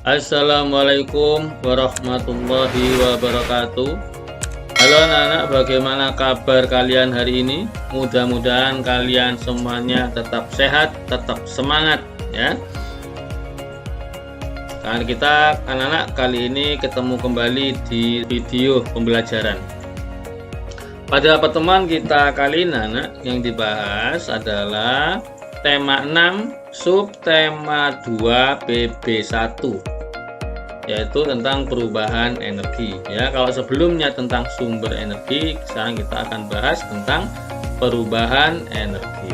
Assalamualaikum warahmatullahi wabarakatuh. Halo anak-anak, bagaimana kabar kalian hari ini? Mudah-mudahan kalian semuanya tetap sehat, tetap semangat ya. Karena kita anak-anak kali ini ketemu kembali di video pembelajaran. Pada pertemuan kita kali ini anak, yang dibahas adalah tema 6 subtema 2 PB1, yaitu tentang perubahan energi ya. Kalau sebelumnya tentang sumber energi, sekarang kita akan bahas tentang perubahan energi.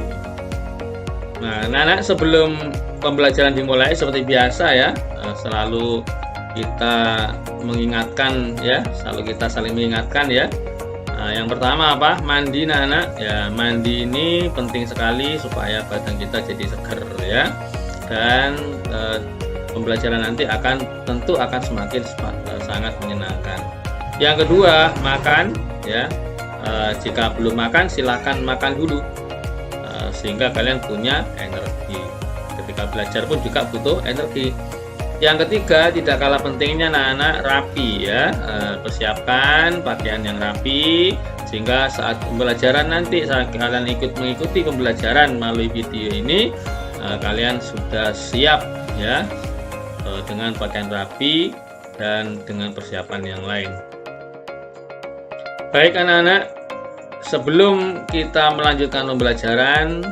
Nah anak-anak, sebelum pembelajaran dimulai seperti biasa ya, selalu kita mengingatkan ya, selalu kita saling mengingatkan ya. Nah, yang pertama apa? Mandi anak-anak ya. Mandi ini penting sekali supaya badan kita jadi seger ya. Dan pembelajaran nanti tentu akan semakin sangat menyenangkan. Yang kedua, makan ya. Jika belum makan, silakan makan dulu sehingga kalian punya energi. Ketika belajar pun juga butuh energi. Yang ketiga, tidak kalah pentingnya anak-anak, rapi ya. Persiapkan pakaian yang rapi sehingga saat pembelajaran nanti, saat kalian mengikuti pembelajaran melalui video ini, kalian sudah siap ya, dengan pakaian rapi dan dengan persiapan yang lain. Baik anak-anak, sebelum kita melanjutkan pembelajaran,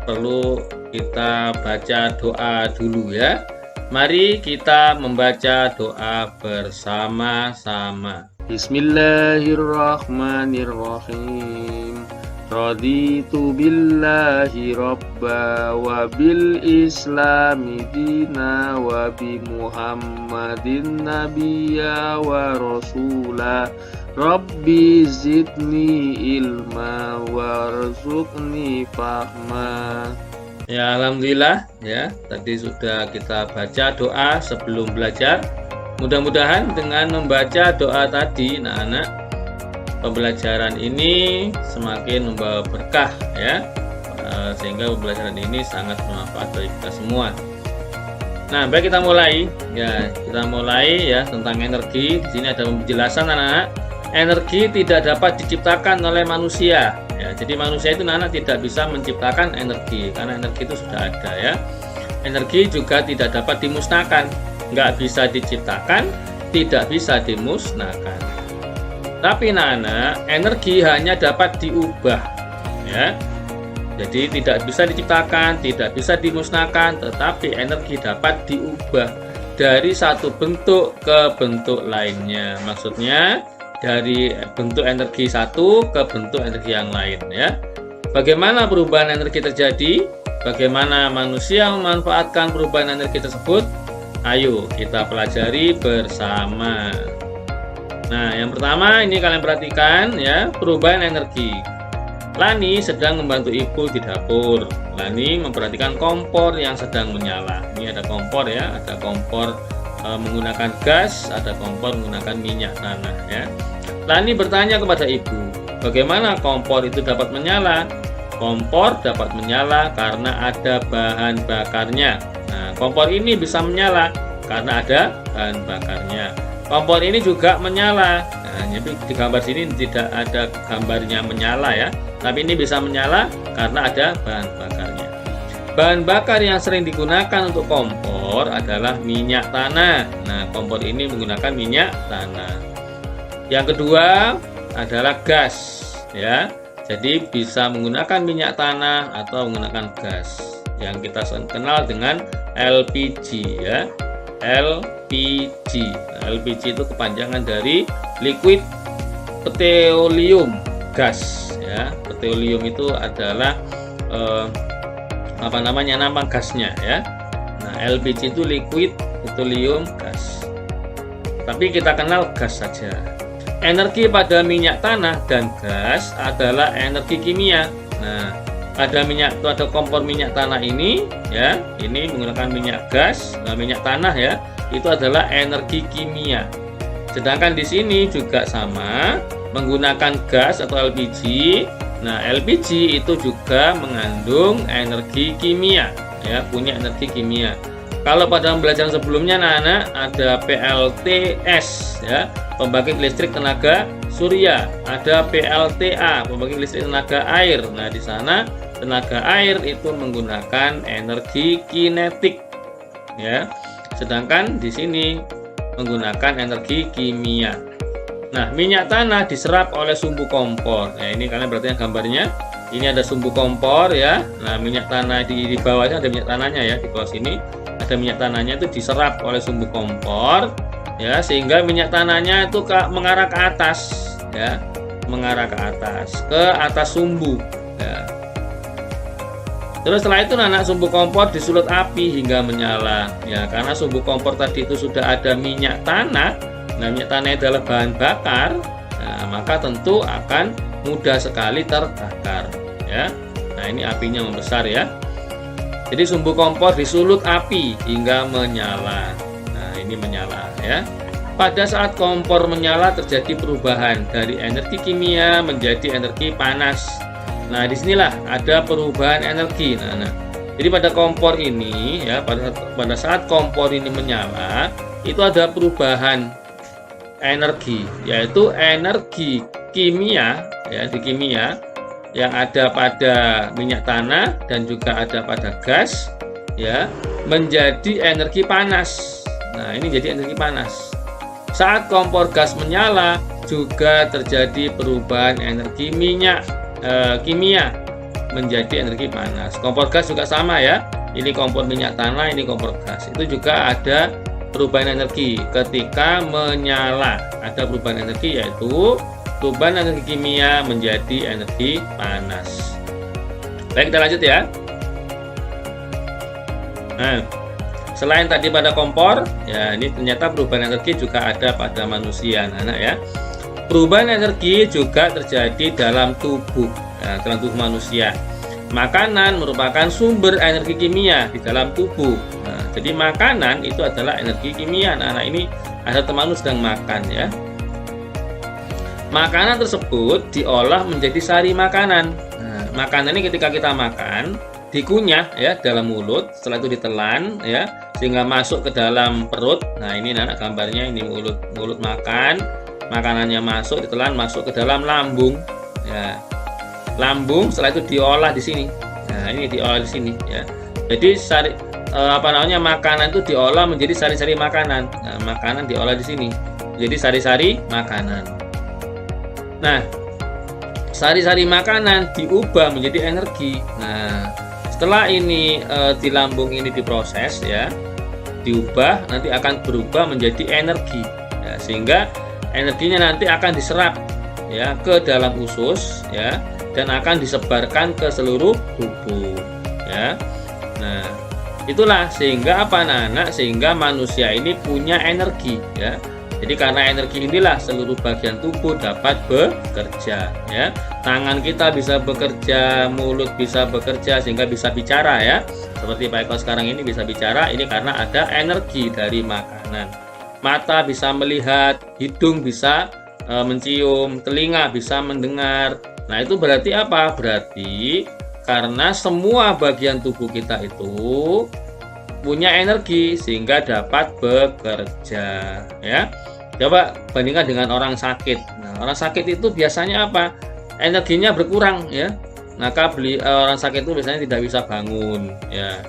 perlu kita baca doa dulu ya. Mari kita membaca doa bersama-sama. Bismillahirrahmanirrahim. Raditu billahi robba wa bil islami dina wa bi muhammadin nabiyya wa rasula. Rabbi zidni ilma warzuqni fahma. Ya alhamdulillah ya, tadi sudah kita baca doa sebelum belajar. Mudah-mudahan dengan membaca doa tadi anak-anak, pembelajaran ini semakin membawa berkah ya, sehingga pembelajaran ini sangat bermanfaat bagi kita semua. Nah baik, kita mulai ya. Kita mulai ya tentang energi. Di sini ada penjelasan anak-anak. Energi tidak dapat diciptakan oleh manusia. Ya, jadi manusia itu anak tidak bisa menciptakan energi karena energi itu sudah ada ya. Energi juga tidak dapat dimusnahkan, nggak bisa diciptakan, tidak bisa dimusnahkan. Tapi anak, energi hanya dapat diubah ya. Jadi tidak bisa diciptakan, tidak bisa dimusnahkan, tetapi energi dapat diubah dari satu bentuk ke bentuk lainnya. Maksudnya dari bentuk energi satu ke bentuk energi yang lain ya. Bagaimana perubahan energi terjadi? Bagaimana manusia memanfaatkan perubahan energi tersebut? Ayo kita pelajari bersama. Nah, yang pertama ini kalian perhatikan ya, perubahan energi. Lani sedang membantu ibu di dapur. Lani memperhatikan kompor yang sedang menyala. Ini ada kompor ya, ada kompor menggunakan gas, ada kompor menggunakan minyak tanah ya. Lani bertanya kepada ibu, bagaimana kompor itu dapat menyala? Kompor dapat menyala karena ada bahan bakarnya. Nah, kompor ini bisa menyala karena ada bahan bakarnya. Kompor ini juga menyala. Nah, jadi di gambar sini tidak ada gambarnya menyala ya, tapi ini bisa menyala karena ada bahan bakarnya. Bahan bakar yang sering digunakan untuk kompor adalah minyak tanah. Nah, kompor ini menggunakan minyak tanah. Yang kedua adalah gas ya. Jadi bisa menggunakan minyak tanah atau menggunakan gas yang kita kenal dengan LPG ya. LPG. Nah, LPG itu kepanjangan dari liquid petroleum gas ya. Petroleum itu adalah nama gasnya ya. Nah, LPG itu liquid petroleum gas. Tapi kita kenal gas saja. Energi pada minyak tanah dan gas adalah energi kimia. Nah, ada kompor minyak tanah ini ya, ini menggunakan minyak gas, minyak tanah ya, itu adalah energi kimia. Sedangkan di sini juga sama, menggunakan gas atau LPG. Nah, LPG itu juga mengandung energi kimia ya, punya energi kimia. Kalau pada pembelajaran sebelumnya anak-anak ada PLTS ya, pembangkit listrik tenaga surya, ada PLTA, pembangkit listrik tenaga air. Nah, di sana tenaga air itu menggunakan energi kinetik ya. Sedangkan di sini menggunakan energi kimia. Nah, minyak tanah diserap oleh sumbu kompor. Ya, ini kalian perhatikan gambarnya. Ini ada sumbu kompor ya. Nah, minyak tanah di bawahnya ada minyak tanahnya ya, di bawah sini ada minyak tanahnya itu diserap oleh sumbu kompor ya, sehingga minyak tanahnya itu mengarah ke atas ya, mengarah ke atas sumbu ya. Terus setelah itu anak sumbu kompor disulut api hingga menyala ya, karena sumbu kompor tadi itu sudah ada minyak tanah. Nah, minyak tanah adalah bahan bakar, nah, maka tentu akan mudah sekali terbakar ya. Nah, ini apinya membesar ya. Jadi sumbu kompor disulut api hingga menyala. Nah, ini menyala ya. Pada saat kompor menyala terjadi perubahan dari energi kimia menjadi energi panas. Nah, disinilah ada perubahan energi. Nah, jadi pada kompor ini ya, pada saat kompor ini menyala, itu ada perubahan energi, yaitu energi kimia ya, di kimia yang ada pada minyak tanah dan juga ada pada gas ya, menjadi energi panas. Nah, ini jadi energi panas. Saat kompor gas menyala juga terjadi perubahan energi kimia menjadi energi panas. Kompor gas juga sama ya. Ini kompor minyak tanah, ini kompor gas. Itu juga ada perubahan energi ketika menyala. Ada perubahan energi, yaitu perubahan energi kimia menjadi energi panas. Baik, kita lanjut ya. Nah, selain tadi pada kompor, ya ini ternyata perubahan energi juga ada pada manusia, anak ya. Perubahan energi juga terjadi dalam tubuh, ya, dalam tubuh manusia. Makanan merupakan sumber energi kimia di dalam tubuh. Nah, jadi makanan itu adalah energi kimia. Nah, ini ada teman sedang makan ya. Makanan tersebut diolah menjadi sari makanan. Nah, makanan ini ketika kita makan dikunyah ya dalam mulut, setelah itu ditelan ya sehingga masuk ke dalam perut. Nah, ini anak gambarnya, ini mulut makan, makanannya masuk, ditelan masuk ke dalam lambung ya. Lambung setelah itu diolah di sini. Nah, ini diolah di sini ya. Jadi makanan itu diolah menjadi sari-sari makanan. Nah, makanan diolah di sini jadi sari-sari makanan. Nah, sari-sari makanan diubah menjadi energi. Nah, setelah ini di lambung ini diproses ya, diubah, nanti akan berubah menjadi energi ya, sehingga energinya nanti akan diserap ya ke dalam usus ya, dan akan disebarkan ke seluruh tubuh ya. Nah, itulah sehingga anak-anak, sehingga manusia ini punya energi ya. Jadi karena energi inilah seluruh bagian tubuh dapat bekerja ya. Tangan kita bisa bekerja, mulut bisa bekerja sehingga bisa bicara ya. Seperti Pak Eko sekarang ini bisa bicara, ini karena ada energi dari makanan. Mata bisa melihat, hidung bisa mencium, telinga bisa mendengar. Nah, itu berarti apa? Berarti karena semua bagian tubuh kita itu punya energi sehingga dapat bekerja ya. Coba bandingkan dengan orang sakit. Nah, orang sakit itu biasanya apa? Energinya berkurang ya. Maka orang sakit itu biasanya tidak bisa bangun ya.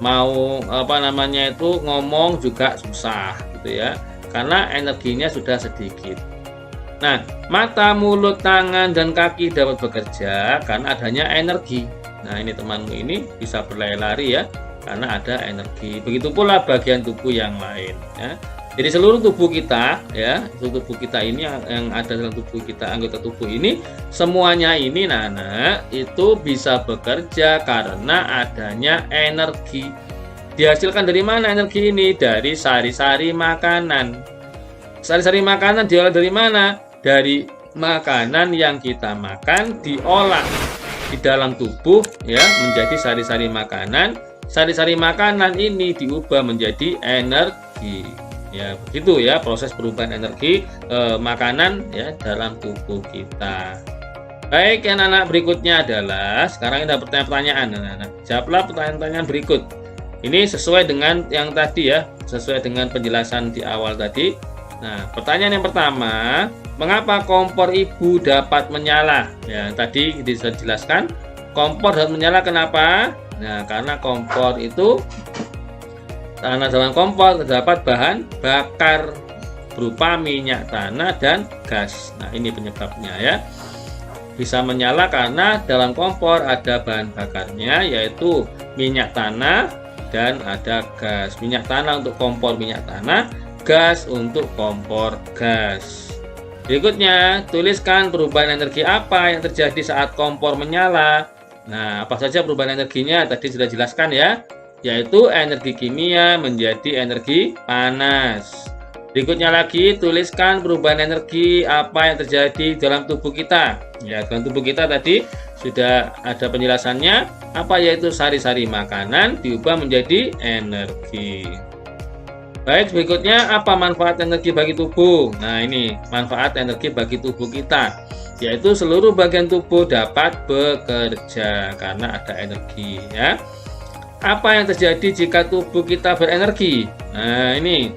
Mau ngomong juga susah gitu ya. Karena energinya sudah sedikit. Nah, mata, mulut, tangan, dan kaki dapat bekerja karena adanya energi. Nah, ini temanmu ini bisa berlari-lari ya, karena ada energi. Begitu pula bagian tubuh yang lain ya. Jadi seluruh tubuh kita ya, seluruh tubuh kita ini yang ada dalam tubuh kita, anggota tubuh ini, semuanya ini Nana itu bisa bekerja karena adanya energi. Dihasilkan dari mana energi ini? Dari sari-sari makanan. Sari-sari makanan diolah dari mana? Dari makanan yang kita makan diolah di dalam tubuh ya menjadi sari-sari makanan. Sari-sari makanan ini diubah menjadi energi. Ya, begitu ya proses perubahan energi makanan ya dalam tubuh kita. Baik, anak-anak, berikutnya adalah sekarang kita pertanyaan-pertanyaan anak-anak. Jawablah pertanyaan-pertanyaan berikut. Ini sesuai dengan yang tadi ya, sesuai dengan penjelasan di awal tadi. Nah, pertanyaan yang pertama, mengapa kompor ibu dapat menyala? Ya, tadi sudah dijelaskan, kompor dapat menyala kenapa? Nah, karena kompor itu, karena dalam kompor terdapat bahan bakar berupa minyak tanah dan gas. Nah, ini penyebabnya ya. Bisa menyala karena dalam kompor ada bahan bakarnya, yaitu minyak tanah dan ada gas. Minyak tanah untuk kompor minyak tanah, gas untuk kompor gas. Berikutnya, tuliskan perubahan energi apa yang terjadi saat kompor menyala. Nah, apa saja perubahan energinya? Tadi sudah jelaskan ya, yaitu energi kimia menjadi energi panas. Berikutnya lagi, tuliskan perubahan energi apa yang terjadi dalam tubuh kita. Ya, dalam tubuh kita tadi sudah ada penjelasannya, apa yaitu sari-sari makanan diubah menjadi energi. Baik, berikutnya apa manfaat energi bagi tubuh? Nah, ini manfaat energi bagi tubuh kita, yaitu seluruh bagian tubuh dapat bekerja karena ada energi ya. Apa yang terjadi jika tubuh kita berenergi? Nah, ini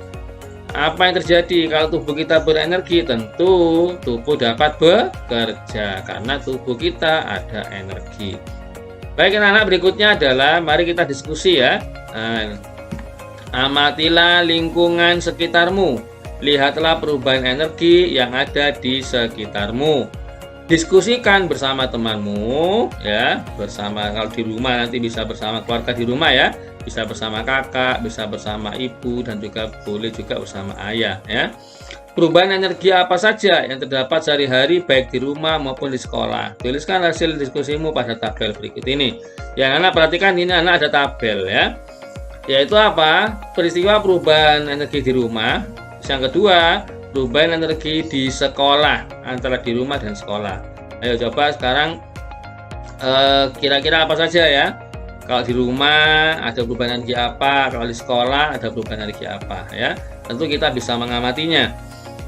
apa yang terjadi kalau tubuh kita berenergi? Tentu tubuh dapat bekerja karena tubuh kita ada energi. Baik anak-anak, berikutnya adalah mari kita diskusi ya. Nah, amatilah lingkungan sekitarmu. Lihatlah perubahan energi yang ada di sekitarmu. Diskusikan bersama temanmu ya, bersama kalau di rumah nanti bisa bersama keluarga di rumah ya. Bisa bersama kakak, bisa bersama ibu, dan juga boleh juga bersama ayah ya. Perubahan energi apa saja yang terdapat sehari-hari baik di rumah maupun di sekolah. Tuliskan hasil diskusimu pada tabel berikut ini. Yang anak perhatikan, ini anak ada tabel ya. Yaitu apa? Peristiwa perubahan energi di rumah. Yang kedua, perubahan energi di sekolah, antara di rumah dan sekolah. Ayo coba sekarang kira-kira apa saja ya? Kalau di rumah ada perubahan energi apa, kalau di sekolah ada perubahan energi apa ya. Tentu kita bisa mengamatinya.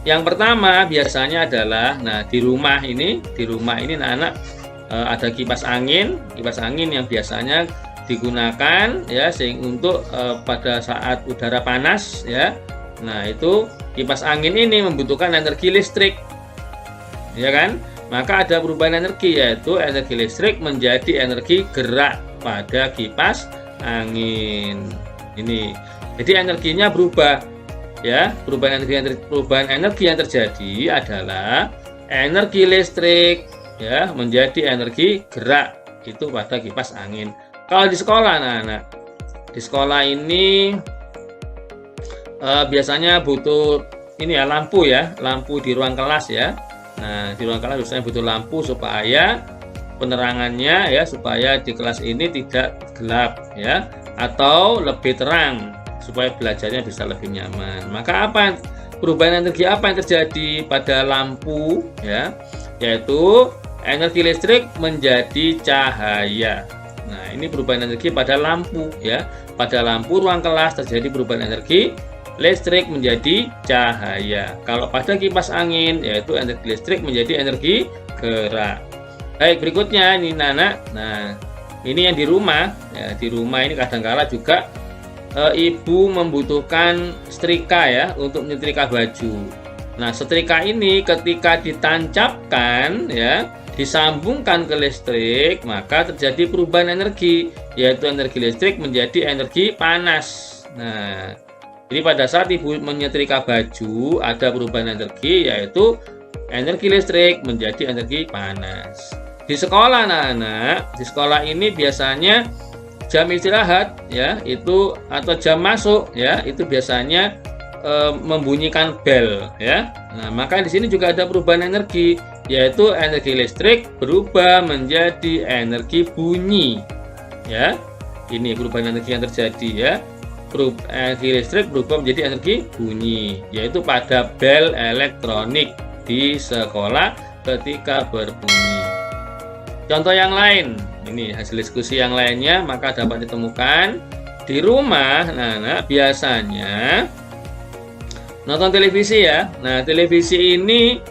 Yang pertama biasanya adalah, nah di rumah ini anak-anak ada kipas angin yang biasanya digunakan ya untuk pada saat udara panas ya. Nah, itu kipas angin ini membutuhkan energi listrik. Ya kan? Maka ada perubahan energi, yaitu energi listrik menjadi energi gerak pada kipas angin ini. Jadi energinya berubah ya. Perubahan energi yang terjadi adalah energi listrik ya menjadi energi gerak itu pada kipas angin. Kalau di sekolah, anak-anak di sekolah ini biasanya butuh ini ya, lampu di ruang kelas ya. Nah, di ruang kelas biasanya butuh lampu supaya penerangannya ya, supaya di kelas ini tidak gelap ya, atau lebih terang supaya belajarnya bisa lebih nyaman. Maka perubahan energi apa yang terjadi pada lampu ya, yaitu energi listrik menjadi cahaya. Nah, ini perubahan energi pada lampu ya. Pada lampu ruang kelas terjadi perubahan energi listrik menjadi cahaya. Kalau pada kipas angin, yaitu energi listrik menjadi energi gerak. Baik, berikutnya ini anak. Nah, ini yang di rumah. Ya, di rumah ini kadang-kala juga ibu membutuhkan setrika ya untuk menyetrika baju. Nah, setrika ini ketika ditancapkan ya, disambungkan ke listrik, maka terjadi perubahan energi, yaitu energi listrik menjadi energi panas. Nah, jadi pada saat ibu menyetrika baju ada perubahan energi, yaitu energi listrik menjadi energi panas. Di sekolah, anak-anak, di sekolah ini biasanya jam istirahat ya, itu atau jam masuk ya, itu biasanya membunyikan bel ya. Nah, maka di sini juga ada perubahan energi, yaitu energi listrik berubah menjadi energi bunyi ya. Ini perubahan energi yang terjadi ya. Energi listrik berubah menjadi energi bunyi, yaitu pada bel elektronik di sekolah ketika berbunyi. Contoh yang lain, ini hasil diskusi yang lainnya, maka dapat ditemukan di rumah. Nah, biasanya nonton televisi ya. Nah, televisi ini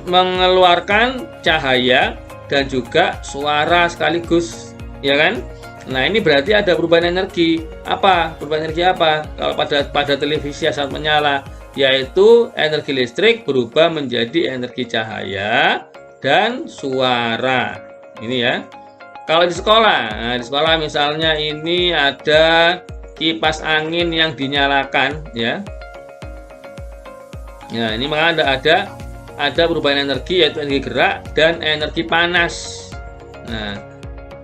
mengeluarkan cahaya dan juga suara sekaligus, ya kan? Nah, ini berarti ada perubahan energi. Apa? Perubahan energi apa? Kalau pada televisi saat menyala, yaitu energi listrik berubah menjadi energi cahaya dan suara. Ini ya. Kalau di sekolah, nah di sekolah misalnya ini ada kipas angin yang dinyalakan, ya. Ya, ini maka ada perubahan energi, yaitu energi gerak dan energi panas. Nah,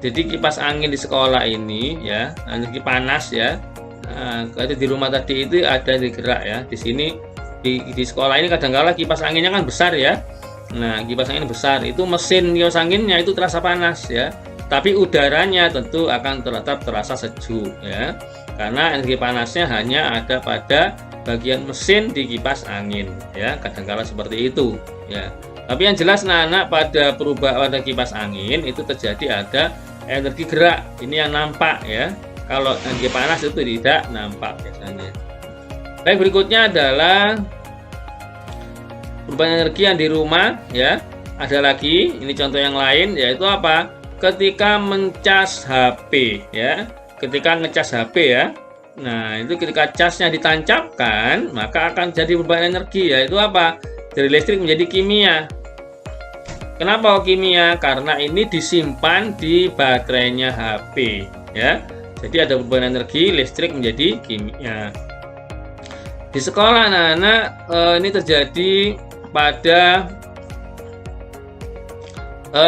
jadi kipas angin di sekolah ini ya, energi panas ya. Nah, kalau di rumah tadi itu ada energi gerak ya. Di sini di sekolah ini kadang-kala kipas anginnya kan besar ya. Nah, kipas angin besar itu mesin kipas anginnya itu terasa panas ya. Tapi udaranya tentu akan tetap terasa sejuk ya. Karena energi panasnya hanya ada pada bagian mesin di kipas angin ya. Kadang-kala seperti itu ya. Tapi yang jelas anak-anak pada kipas angin itu terjadi ada energi gerak, ini yang nampak ya. Kalau energi panas itu tidak nampak biasanya. Baik, berikutnya adalah perubahan energi yang di rumah ya. Ada lagi, ini contoh yang lain, yaitu apa? Ketika mencas HP ya. Ketika ngecas HP ya. Nah, itu ketika casnya ditancapkan, maka akan jadi perubahan energi, yaitu apa? Dari listrik menjadi kimia. Kenapa kimia? Karena ini disimpan di baterainya HP ya. Jadi ada perubahan energi listrik menjadi kimia. Di sekolah anak-anak ini terjadi pada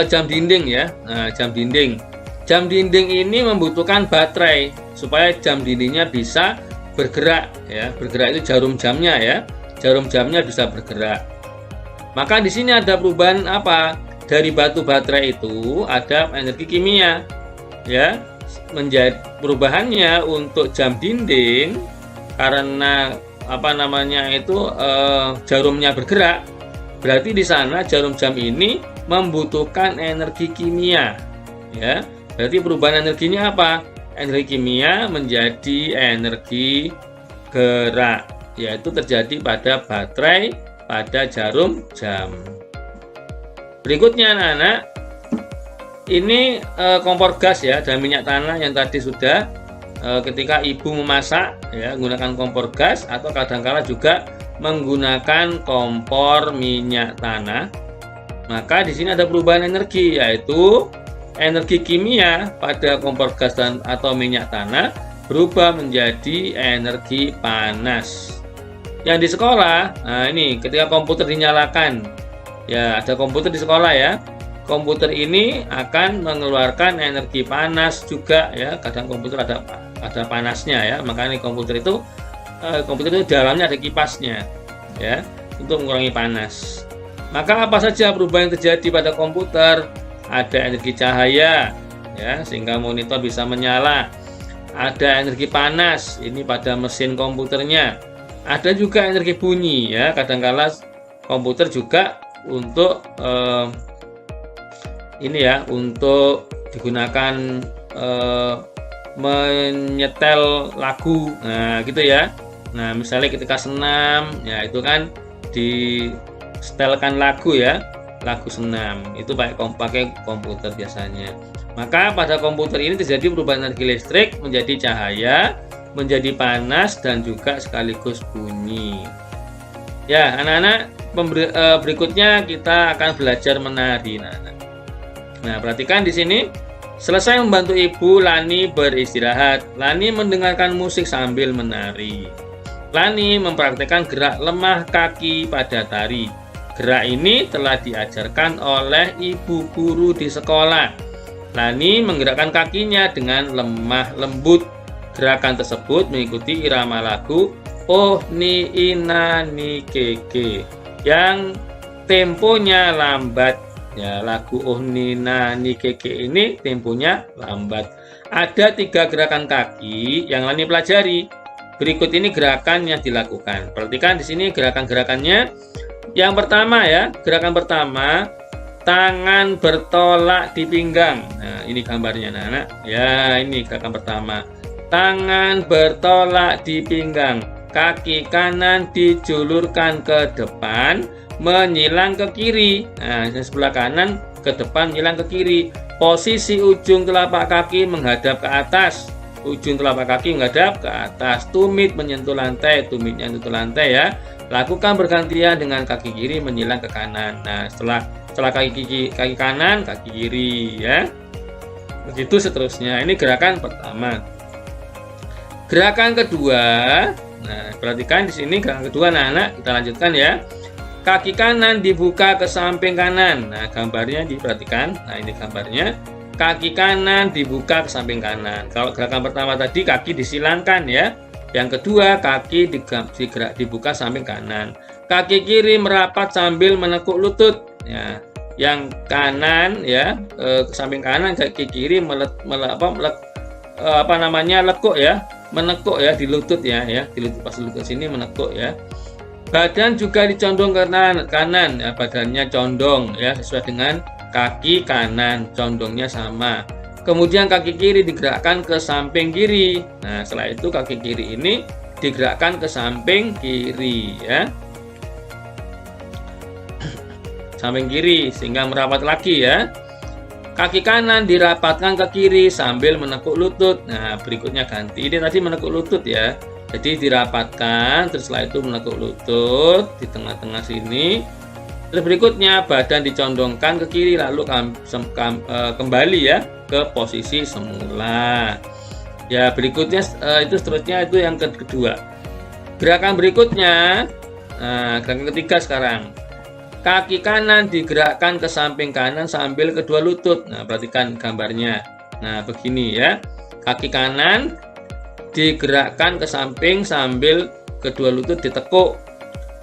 jam dinding ya. Nah, jam dinding. Jam dinding ini membutuhkan baterai supaya jam dindingnya bisa bergerak ya. Bergerak itu jarum jamnya ya. Jarum jamnya bisa bergerak. Maka di sini ada perubahan apa? Dari batu baterai itu ada energi kimia, ya. Menjadi perubahannya untuk jam dinding karena apa namanya itu jarumnya bergerak. Berarti di sana jarum jam ini membutuhkan energi kimia, ya. Berarti perubahan energinya apa? Energi kimia menjadi energi gerak, yaitu terjadi pada baterai pada jarum jam. Berikutnya anak-anak, ini kompor gas ya dan minyak tanah yang tadi sudah ketika ibu memasak ya menggunakan kompor gas atau kadangkala juga menggunakan kompor minyak tanah. Maka di sini ada perubahan energi, yaitu energi kimia pada kompor gas dan atau minyak tanah berubah menjadi energi panas. Yang di sekolah, nah ini ketika komputer dinyalakan, ya ada komputer di sekolah ya. Komputer ini akan mengeluarkan energi panas juga ya. Kadang komputer ada panasnya ya. Makanya komputer itu di dalamnya ada kipasnya ya untuk mengurangi panas. Maka apa saja perubahan yang terjadi pada komputer? Ada energi cahaya ya sehingga monitor bisa menyala. Ada energi panas ini pada mesin komputernya. Ada juga energi bunyi ya, kadangkala komputer juga untuk ini ya, untuk digunakan menyetel lagu. Nah, gitu ya. Nah, misalnya ketika senam ya itu kan disetelkan lagu ya, lagu senam. Itu pakai komputer biasanya. Maka pada komputer ini terjadi perubahan energi listrik menjadi cahaya, menjadi panas dan juga sekaligus bunyi. Ya, anak-anak, berikutnya kita akan belajar menari. Nah, perhatikan di sini. Selesai membantu ibu, Lani beristirahat. Lani mendengarkan musik sambil menari. Lani mempraktekkan gerak lemah kaki pada tari. Gerak ini telah diajarkan oleh ibu guru di sekolah. Lani menggerakkan kakinya dengan lemah lembut. Gerakan tersebut mengikuti irama lagu Oh Ni Ina Ni Keke yang temponya lambat. Ya, lagu Oh Ni Ina Ni Keke ini temponya lambat. Ada 3 gerakan kaki yang Lani pelajari. Berikut ini gerakan yang dilakukan. Perhatikan di sini gerakan-gerakannya. Yang pertama ya, gerakan pertama tangan bertolak di pinggang. Nah, ini gambarnya anak-anak. Ya, ini gerakan pertama. Tangan bertolak di pinggang, kaki kanan dijulurkan ke depan, menyilang ke kiri. Nah, sebelah kanan ke depan, menyilang ke kiri. Posisi ujung telapak kaki menghadap ke atas. Ujung telapak kaki menghadap ke atas. Tumit menyentuh lantai, tumitnya menyentuh lantai ya. Lakukan bergantian dengan kaki kiri menyilang ke kanan. Nah, setelah kaki kanan, kaki kiri ya. Begitu seterusnya. Ini gerakan pertama. Gerakan kedua. Nah, perhatikan di sini gerakan kedua anak-anak, kita lanjutkan ya. Kaki kanan dibuka ke samping kanan. Nah, gambarnya diperhatikan. Nah, ini gambarnya. Kaki kanan dibuka ke samping kanan. Kalau gerakan pertama tadi kaki disilangkan ya. Yang kedua kaki dibuka samping kanan. Kaki kiri merapat sambil menekuk lutut. Ya. Yang kanan ya ke samping kanan, kaki kiri lekuk ya. Menekuk ya di lutut ya. Di lutut pas lutut sini menekuk ya. Badan juga dicondong ke kanan ya, badannya condong ya sesuai dengan kaki kanan, condongnya sama. Kemudian kaki kiri digerakkan ke samping kiri. Nah, setelah itu kaki kiri ini digerakkan ke samping kiri ya. Samping kiri sehingga merapat lagi ya. Kaki kanan dirapatkan ke kiri sambil menekuk lutut. Nah, berikutnya ganti. Ini tadi menekuk lutut ya. Jadi dirapatkan, terus setelah itu menekuk lutut di tengah-tengah sini. Terus berikutnya badan dicondongkan ke kiri lalu kembali ya ke posisi semula. Ya berikutnya itu seterusnya itu yang kedua. Gerakan berikutnya, gerakan ketiga sekarang. Kaki kanan digerakkan ke samping kanan sambil kedua lutut. Nah perhatikan gambarnya. Nah begini ya, kaki kanan digerakkan ke samping sambil kedua lutut ditekuk.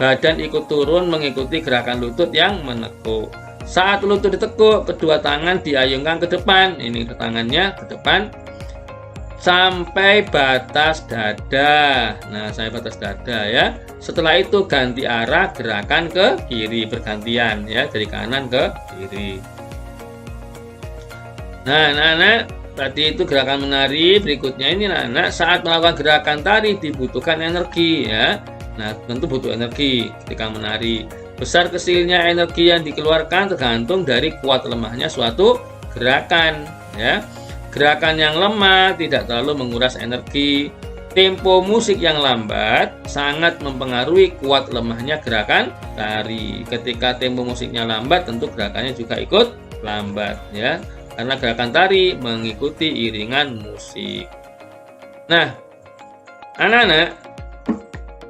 Badan ikut turun mengikuti gerakan lutut yang menekuk. Saat lutut ditekuk, kedua tangan diayunkan ke depan. Ini tangannya ke depan sampai batas dada. Nah, sampai batas dada ya. Setelah itu ganti arah, gerakan ke kiri bergantian ya, dari kanan ke kiri. Nah, anak-anak, tadi itu gerakan menari. Berikutnya ini anak, saat melakukan gerakan tari dibutuhkan energi ya. Nah, tentu butuh energi ketika menari. Besar kecilnya energi yang dikeluarkan tergantung dari kuat lemahnya suatu gerakan ya. Gerakan yang lemah tidak terlalu menguras energi. Tempo musik yang lambat sangat mempengaruhi kuat lemahnya gerakan tari. Ketika tempo musiknya lambat, tentu gerakannya juga ikut lambat ya. Karena gerakan tari mengikuti iringan musik. Nah, anak-anak,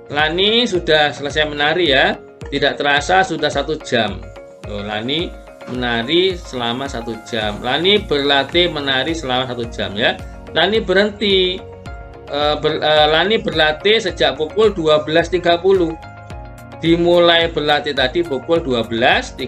Lani sudah selesai menari ya. Tidak terasa sudah 1 jam. Lani menari selama 1 jam. Lani berlatih menari selama 1 jam ya. Lani berhenti. Lani berlatih sejak pukul 12.30. Dimulai berlatih tadi pukul 12.30.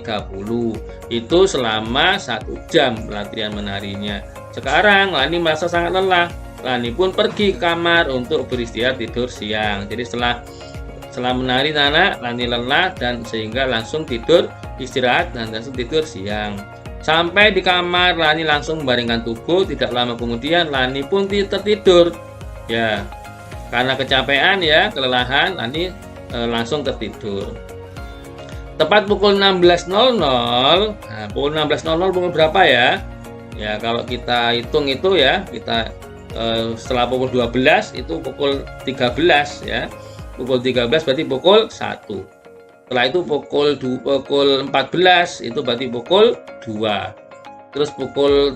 Itu selama 1 jam latihan menarinya. Sekarang Lani merasa sangat lelah. Lani pun pergi ke kamar untuk beristirahat tidur siang. Jadi setelah menari anak, Lani lelah dan sehingga langsung tidur istirahat dan langsung tidur siang. Sampai di kamar, Lani langsung membaringkan tubuh. Tidak lama kemudian Lani pun tertidur. Ya, karena kecapean ya, kelelahan, Lani langsung tertidur. Tepat pukul 16.00. Nah, pukul 16.00 pukul berapa ya? Ya, kalau kita hitung itu ya, kita setelah pukul 12 itu pukul 13 ya. Pukul 13 berarti pukul 1. Setelah itu pukul 14 itu berarti pukul 2. Terus pukul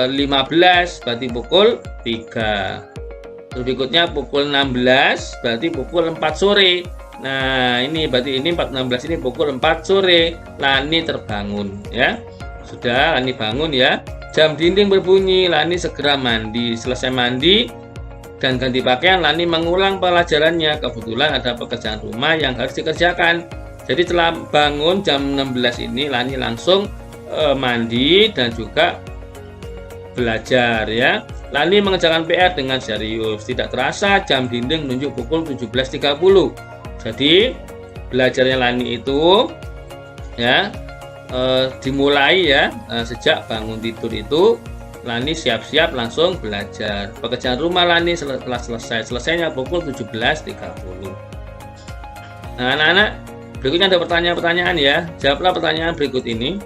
15 berarti pukul 3. Terus berikutnya pukul 16 berarti pukul 4 sore. Nah, ini berarti ini 4.16 ini pukul 4 sore. Lani terbangun ya. Sudah, Lani bangun ya. Jam dinding berbunyi, Lani segera mandi. Selesai mandi dan ganti pakaian, Lani mengulang pelajarannya. Kebetulan ada pekerjaan rumah yang harus dikerjakan. Jadi setelah bangun jam 16 ini, Lani langsung mandi dan juga belajar ya. Lani mengerjakan PR dengan serius. Tidak terasa jam dinding menunjuk pukul 17.30. Jadi belajarnya Lani itu ya dimulai ya sejak bangun tidur itu Lani siap-siap langsung belajar. Pekerjaan rumah Lani setelah selesainya pukul 17.30. Nah, anak-anak, berikutnya ada pertanyaan-pertanyaan ya. Jawablah pertanyaan berikut ini.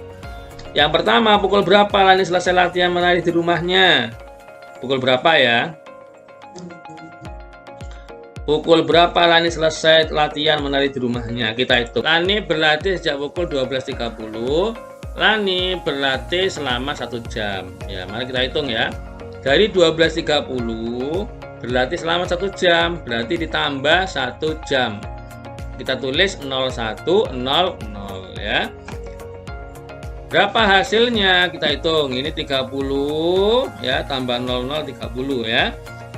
Yang pertama, pukul berapa Lani selesai latihan menari di rumahnya? Pukul berapa ya? Pukul berapa Lani selesai latihan menari di rumahnya? Kita hitung. Lani berlatih sejak pukul 12.30. Lani berlatih selama 1 jam. Ya, mari kita hitung ya. Dari 12.30 berlatih selama 1 jam, berarti ditambah 1 jam. Kita tulis 0100 ya. Berapa hasilnya? Kita hitung. Ini 30 ya, tambah 00 30 ya.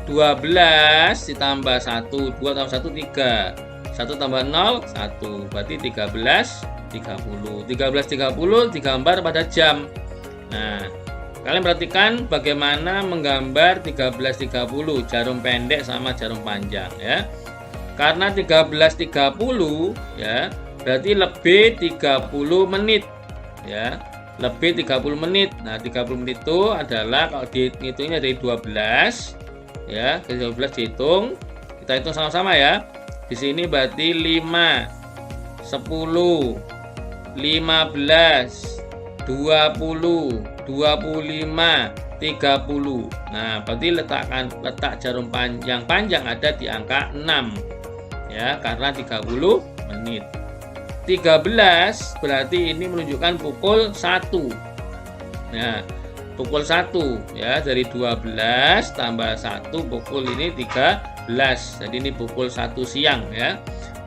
12 ditambah 1, 2 tambah 1 3. 1 tambah 0 1. Berarti 13 30. 13.30 digambar pada jam. Nah, kalian perhatikan bagaimana menggambar 13.30 jarum pendek sama jarum panjang ya. Karena 13.30 ya, berarti lebih 30 menit. Ya, lebih 30 menit. Nah, 30 menit itu adalah kalau dihitungnya dari 12 ya, dari 12 dihitung. Kita hitung sama-sama ya. Di sini berarti 5 10 15 20 25 30. Nah, berarti letak jarum panjang ada di angka 6 ya, karena 30 menit. 13 berarti ini menunjukkan pukul 1. Nah, pukul 1 ya, dari 12 tambah 1 pukul ini 13. Jadi ini pukul 1 siang ya.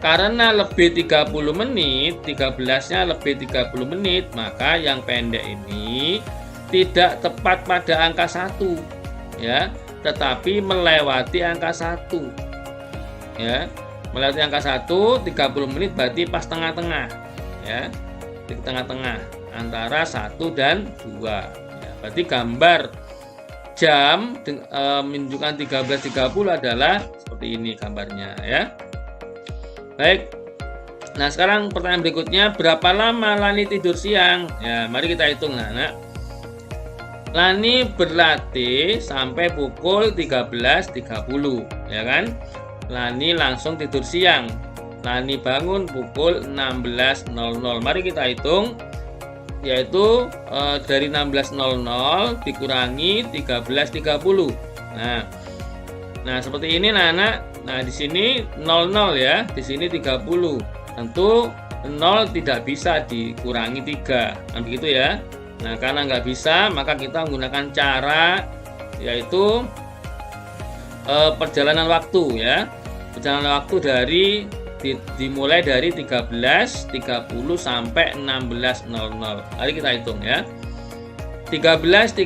Karena lebih 30 menit, 13-nya lebih 30 menit, maka yang pendek ini tidak tepat pada angka 1 ya, tetapi melewati angka 1 ya. Melewati angka 1, 30 menit berarti pas tengah-tengah ya, di tengah-tengah antara 1 dan 2 ya. Berarti gambar jam menunjukkan 13.30 adalah seperti ini gambarnya ya. Baik, nah sekarang pertanyaan berikutnya, berapa lama Lani tidur siang? Ya, mari kita hitung anak. Lani berlatih sampai pukul 13.30 ya kan. Lani langsung tidur siang. Lani bangun pukul 16.00. Mari kita hitung, yaitu dari 16.00 dikurangi 13.30. Nah seperti ini anak. Nah di sini 00 ya, di sini 30. Tentu 0 tidak bisa dikurangi 3, kan begitu ya. Nah karena nggak bisa, maka kita menggunakan cara yaitu perjalanan waktu ya. Perjalanan waktu dimulai dari 13.30 sampai 16.00. Mari kita hitung ya. 13.30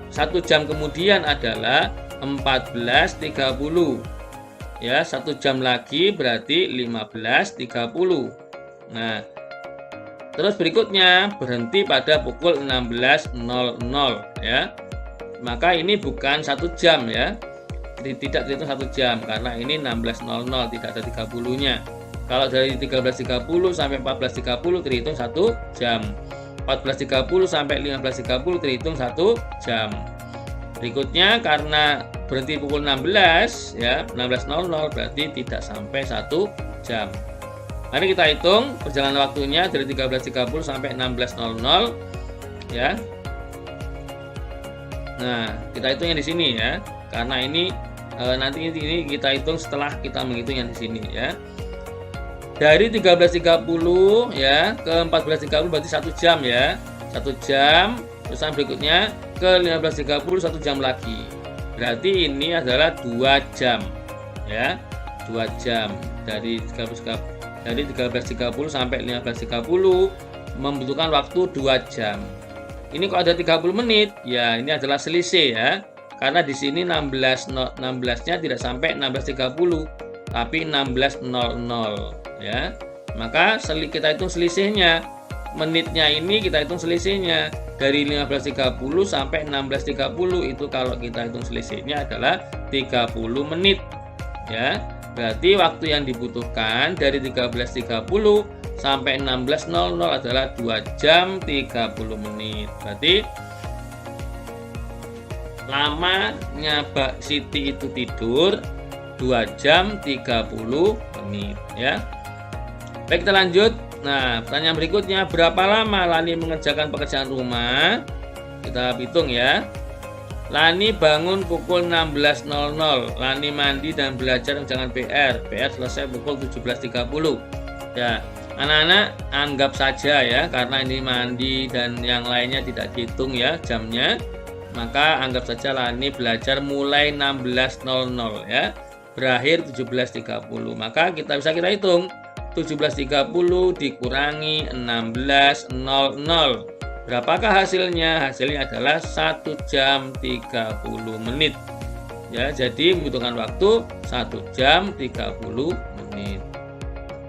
1 jam kemudian adalah 14.30 ya, 1 jam lagi berarti 15.30. Nah, terus berikutnya berhenti pada pukul 16.00 ya. Maka ini bukan 1 jam ya, tidak dihitung 1 jam karena ini 16.00, tidak ada 30-nya. Kalau dari 13.30 sampai 14.30 terhitung 1 jam. 14.30 sampai 15.30 terhitung 1 jam. Berikutnya karena berhenti pukul 16 ya, 16.00 berarti tidak sampai 1 jam. Mari kita hitung perjalanan waktunya dari 13.30 sampai 16.00 ya. Nah, kita hitungnya di sini ya. Karena ini nanti ini kita hitung setelah kita menghitung yang di sini ya. Dari 13.30 ya ke 14.30 berarti 1 jam ya. 1 jam, terus berikutnya ke 15.30 1 jam lagi. Berarti ini adalah 2 jam ya. 2 jam dari 13.30 sampai 15.30 membutuhkan waktu 2 jam. Ini kok ada 30 menit? Ya, ini adalah selisih ya. Karena di sini 16-nya tidak sampai 16.30, tapi 16.00 ya. Maka kita hitung selisihnya. Menitnya ini kita hitung selisihnya dari 15.30 sampai 16.30, itu kalau kita hitung selisihnya adalah 30 menit ya. Berarti waktu yang dibutuhkan dari 13.30 sampai 16.00 adalah 2 jam 30 menit. Berarti lamanya Mbak Siti itu tidur 2 jam 30 menit ya. Baik, kita lanjut. Nah, pertanyaan berikutnya, berapa lama Lani mengerjakan pekerjaan rumah? Kita hitung ya. Lani bangun pukul 16.00. Lani mandi dan belajar mengerjakan PR. PR selesai pukul 17.30. Ya, anak-anak anggap saja ya, karena ini mandi dan yang lainnya tidak dihitung ya jamnya. Maka anggap saja Lani belajar mulai 16.00 ya. Berakhir 17.30. Maka kita hitung 17.30 dikurangi 16.00. Berapakah hasilnya? Hasilnya adalah 1 jam 30 menit. Ya, jadi membutuhkan waktu 1 jam 30 menit.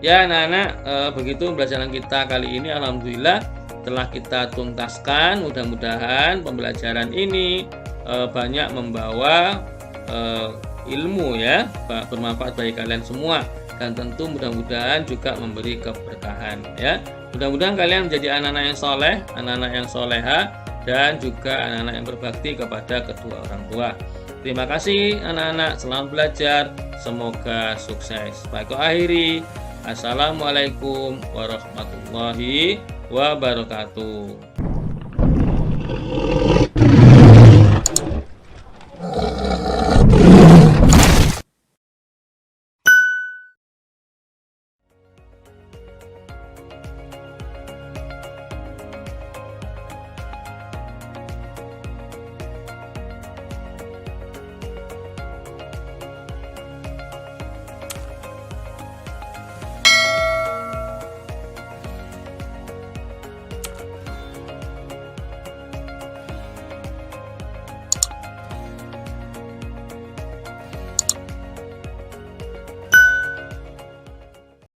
Ya, anak-anak, begitu pembelajaran kita kali ini. Alhamdulillah telah kita tuntaskan. Mudah-mudahan pembelajaran ini banyak membawa ilmu ya, bermanfaat bagi kalian semua, dan tentu mudah-mudahan juga memberi keberkahan ya. Mudah-mudahan kalian menjadi anak-anak yang soleh, anak-anak yang soleha, dan juga anak-anak yang berbakti kepada kedua orang tua. Terima kasih anak-anak, selamat belajar, semoga sukses. Baik, akhiri. Assalamualaikum warahmatullahi wabarakatuh.